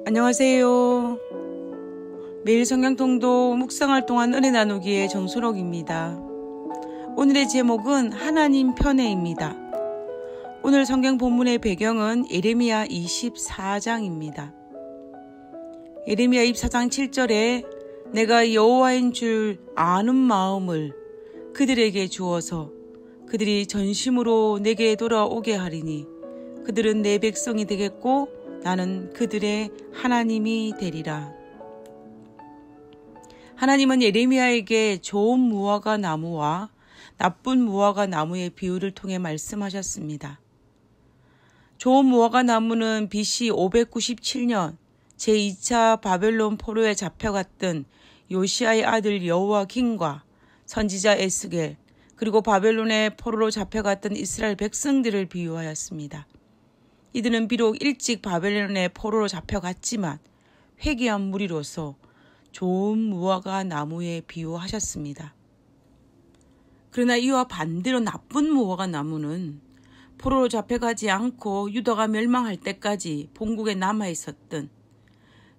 안녕하세요. 매일 성경통독 묵상할 동안 은혜 나누기의 정순옥입니다. 오늘의 제목은 하나님 편에입니다. 오늘 성경 본문의 배경은 예레미야 24장입니다. 예레미야 24장 7절에 내가 여호와인 줄 아는 마음을 그들에게 주어서 그들이 전심으로 내게 돌아오게 하리니 그들은 내 백성이 되겠고 나는 그들의 하나님이 되리라. 하나님은 예레미야에게 좋은 무화과 나무와 나쁜 무화과 나무의 비유를 통해 말씀하셨습니다. 좋은 무화과 나무는 BC 597년 제2차 바벨론 포로에 잡혀갔던 요시아의 아들 여호야긴과 선지자 에스겔 그리고 바벨론의 포로로 잡혀갔던 이스라엘 백성들을 비유하였습니다. 이들은 비록 일찍 바벨론의 포로로 잡혀갔지만 회개한 무리로서 좋은 무화과 나무에 비유하셨습니다. 그러나 이와 반대로 나쁜 무화과 나무는 포로로 잡혀가지 않고 유다가 멸망할 때까지 본국에 남아있었던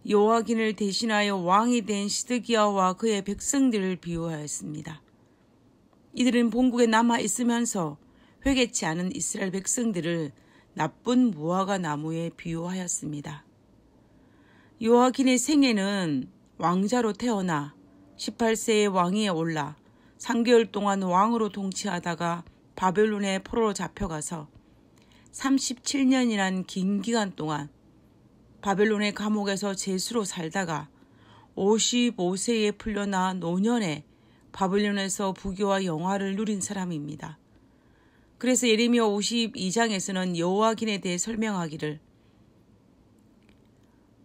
여호야긴을 대신하여 왕이 된 시드기야와 그의 백성들을 비유하였습니다. 이들은 본국에 남아있으면서 회개치 않은 이스라엘 백성들을 나쁜 무화과 나무에 비유하였습니다. 여호야긴의 생애는 왕자로 태어나 18세의 왕위에 올라 3개월 동안 왕으로 통치하다가 바벨론의 포로로 잡혀가서 37년이란 긴 기간 동안 바벨론의 감옥에서 죄수로 살다가 55세에 풀려나 노년에 바벨론에서 부귀와 영화를 누린 사람입니다. 그래서 예레미야 52장에서는 여호야긴에 대해 설명하기를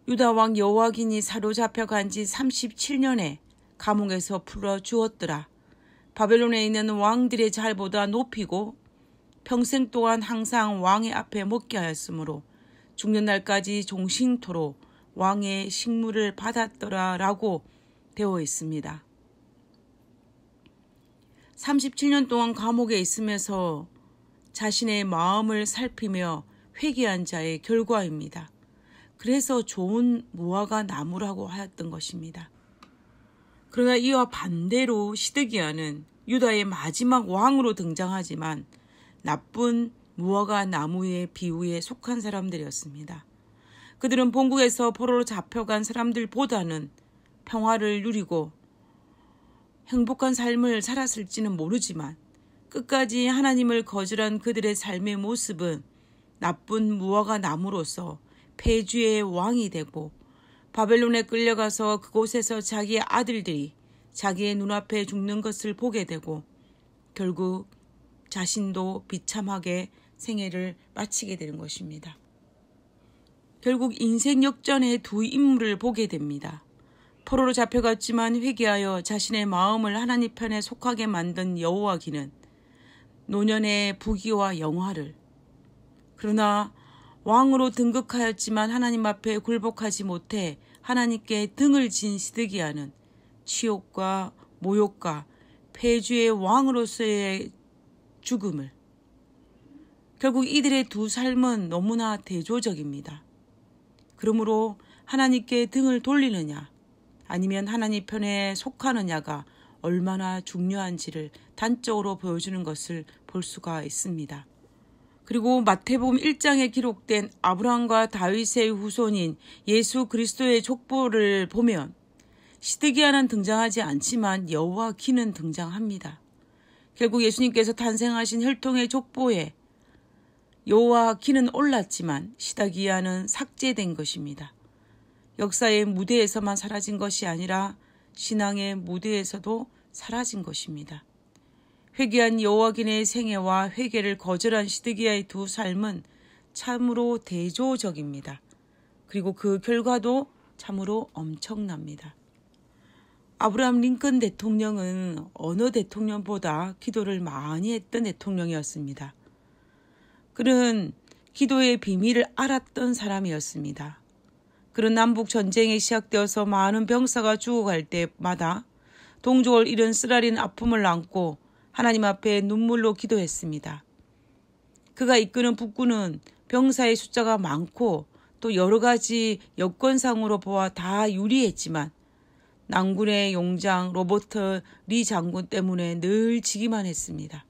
유다 왕 여호야긴이 사로잡혀간 지 37년에 감옥에서 풀어주었더라. 바벨론에 있는 왕들의 잘보다 높이고 평생 동안 항상 왕의 앞에 먹게 하였으므로 죽는 날까지 종신토록 왕의 식물을 받았더라 라고 되어 있습니다. 37년 동안 감옥에 있으면서 자신의 마음을 살피며 회개한 자의 결과입니다. 그래서 좋은 무화과 나무라고 하였던 것입니다. 그러나 이와 반대로 시드기야는 유다의 마지막 왕으로 등장하지만 나쁜 무화과 나무의 비유에 속한 사람들이었습니다. 그들은 본국에서 포로로 잡혀간 사람들보다는 평화를 누리고 행복한 삶을 살았을지는 모르지만 끝까지 하나님을 거절한 그들의 삶의 모습은 나쁜 무화과 나무로서 폐주의 왕이 되고 바벨론에 끌려가서 그곳에서 자기의 아들들이 자기의 눈앞에 죽는 것을 보게 되고 결국 자신도 비참하게 생애를 마치게 되는 것입니다. 결국 인생 역전의 두 인물을 보게 됩니다. 포로로 잡혀갔지만 회개하여 자신의 마음을 하나님 편에 속하게 만든 여호야긴은 노년의 부귀와 영화를 그러나 왕으로 등극하였지만 하나님 앞에 굴복하지 못해 하나님께 등을 진 시드기야는 치욕과 모욕과 폐주의 왕으로서의 죽음을 결국 이들의 두 삶은 너무나 대조적입니다. 그러므로 하나님께 등을 돌리느냐 아니면 하나님 편에 속하느냐가 얼마나 중요한지를 단적으로 보여주는 것을 볼 수가 있습니다. 그리고 마태복음 1장에 기록된 아브라함과 다윗의 후손인 예수 그리스도의 족보를 보면 시드기야는 등장하지 않지만 여호야긴은 등장합니다. 결국 예수님께서 탄생하신 혈통의 족보에 여호야긴은 올랐지만 시드기야는 삭제된 것입니다. 역사의 무대에서만 사라진 것이 아니라 신앙의 무대에서도 사라진 것입니다. 회개한 여호야긴의 생애와 회개를 거절한 시드기야의 두 삶은 참으로 대조적입니다. 그리고 그 결과도 참으로 엄청납니다. 아브라함 링컨 대통령은 어느 대통령보다 기도를 많이 했던 대통령이었습니다. 그는 기도의 비밀을 알았던 사람이었습니다. 그런 남북 전쟁이 시작되어서 많은 병사가 죽어갈 때마다 동족을 잃은 쓰라린 아픔을 안고 하나님 앞에 눈물로 기도했습니다. 그가 이끄는 북군은 병사의 숫자가 많고 또 여러 가지 여건상으로 보아 다 유리했지만 남군의 용장 로버트 리 장군 때문에 늘 지기만 했습니다.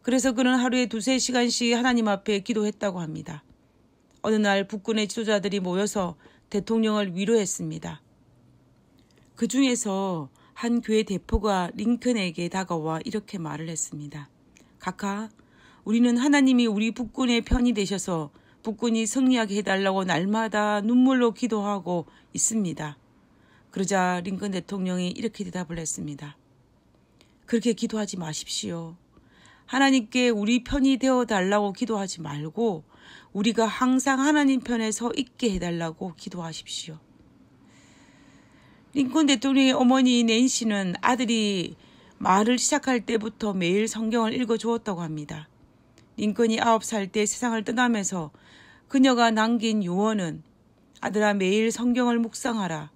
그래서 그는 하루에 2-3시간씩 하나님 앞에 기도했다고 합니다. 어느 날 북군의 지도자들이 모여서 대통령을 위로했습니다. 그 중에서 한 교회 대표가 링컨에게 다가와 이렇게 말을 했습니다. 각하, 우리는 하나님이 우리 북군의 편이 되셔서 북군이 승리하게 해달라고 날마다 눈물로 기도하고 있습니다. 그러자 링컨 대통령이 이렇게 대답을 했습니다. 그렇게 기도하지 마십시오. 하나님께 우리 편이 되어달라고 기도하지 말고 우리가 항상 하나님 편에 서 있게 해달라고 기도하십시오. 링컨 대통령의 어머니 낸시는 아들이 말을 시작할 때부터 매일 성경을 읽어주었다고 합니다. 링컨이 9살 때 세상을 떠나면서 그녀가 남긴 유언은 아들아 매일 성경을 묵상하라.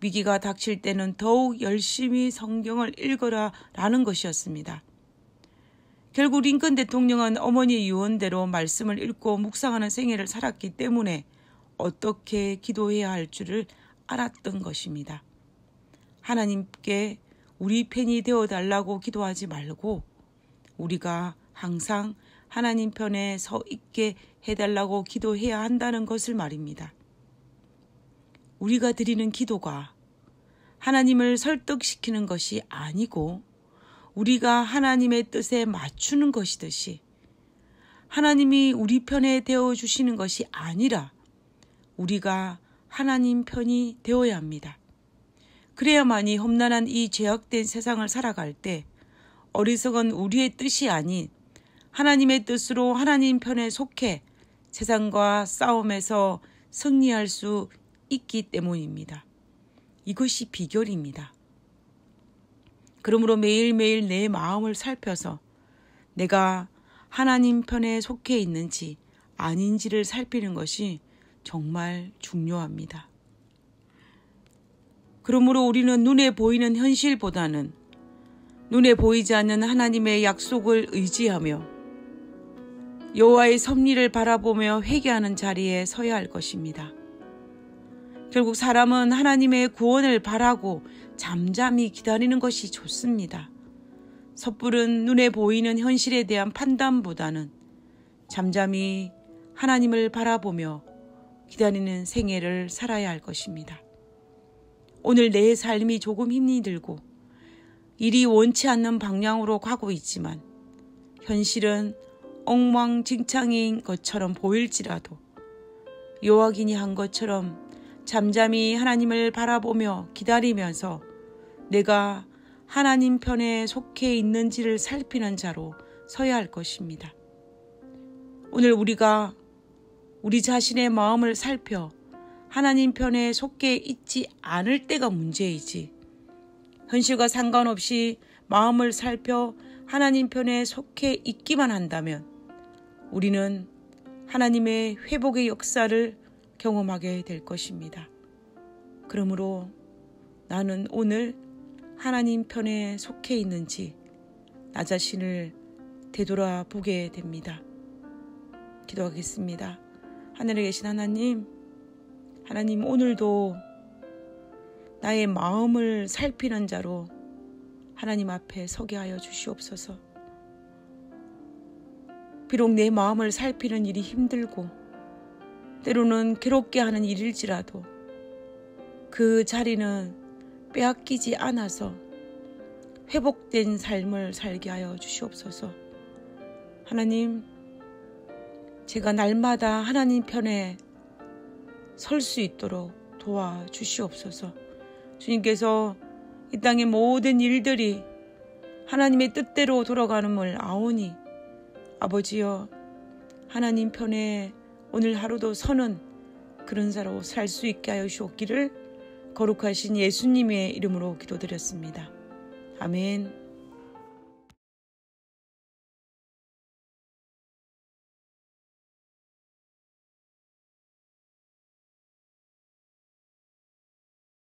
위기가 닥칠 때는 더욱 열심히 성경을 읽어라 라는 것이었습니다. 결국 링컨 대통령은 어머니의 유언대로 말씀을 읽고 묵상하는 생애를 살았기 때문에 어떻게 기도해야 할 줄을 알았던 것입니다. 하나님께 우리 편이 되어달라고 기도하지 말고 우리가 항상 하나님 편에 서 있게 해달라고 기도해야 한다는 것을 말입니다. 우리가 드리는 기도가 하나님을 설득시키는 것이 아니고 우리가 하나님의 뜻에 맞추는 것이듯이 하나님이 우리 편에 되어주시는 것이 아니라 우리가 하나님 편이 되어야 합니다. 그래야만이 험난한 이 죄악된 세상을 살아갈 때 어리석은 우리의 뜻이 아닌 하나님의 뜻으로 하나님 편에 속해 세상과 싸움에서 승리할 수 있기 때문입니다. 이것이 비결입니다. 그러므로 매일매일 내 마음을 살펴서 내가 하나님 편에 속해 있는지 아닌지를 살피는 것이 정말 중요합니다. 그러므로 우리는 눈에 보이는 현실보다는 눈에 보이지 않는 하나님의 약속을 의지하며 여호와의 섭리를 바라보며 회개하는 자리에 서야 할 것입니다. 결국 사람은 하나님의 구원을 바라고 잠잠히 기다리는 것이 좋습니다. 섣부른 눈에 보이는 현실에 대한 판단보다는 잠잠히 하나님을 바라보며 기다리는 생애를 살아야 할 것입니다. 오늘 내 삶이 조금 힘이 들고 일이 원치 않는 방향으로 가고 있지만 현실은 엉망진창인 것처럼 보일지라도 요하긴이 한 것처럼 잠잠히 하나님을 바라보며 기다리면서 내가 하나님 편에 속해 있는지를 살피는 자로 서야 할 것입니다. 오늘 우리가 우리 자신의 마음을 살펴 하나님 편에 속해 있지 않을 때가 문제이지 현실과 상관없이 마음을 살펴 하나님 편에 속해 있기만 한다면 우리는 하나님의 회복의 역사를 경험하게 될 것입니다. 그러므로 나는 오늘 하나님 편에 속해 있는지 나 자신을 되돌아보게 됩니다. 기도하겠습니다. 하늘에 계신 하나님 오늘도 나의 마음을 살피는 자로 하나님 앞에 서게 하여 주시옵소서. 비록 내 마음을 살피는 일이 힘들고 때로는 괴롭게 하는 일일지라도 그 자리는 빼앗기지 않아서 회복된 삶을 살게 하여 주시옵소서. 하나님, 제가 날마다 하나님 편에 설 수 있도록 도와주시옵소서. 주님께서 이 땅의 모든 일들이 하나님의 뜻대로 돌아가는을 아오니 아버지여 하나님 편에 오늘 하루도 서는 그런 자로 살 수 있게 하여 주옵기를 거룩하신 예수님의 이름으로 기도드렸습니다. 아멘.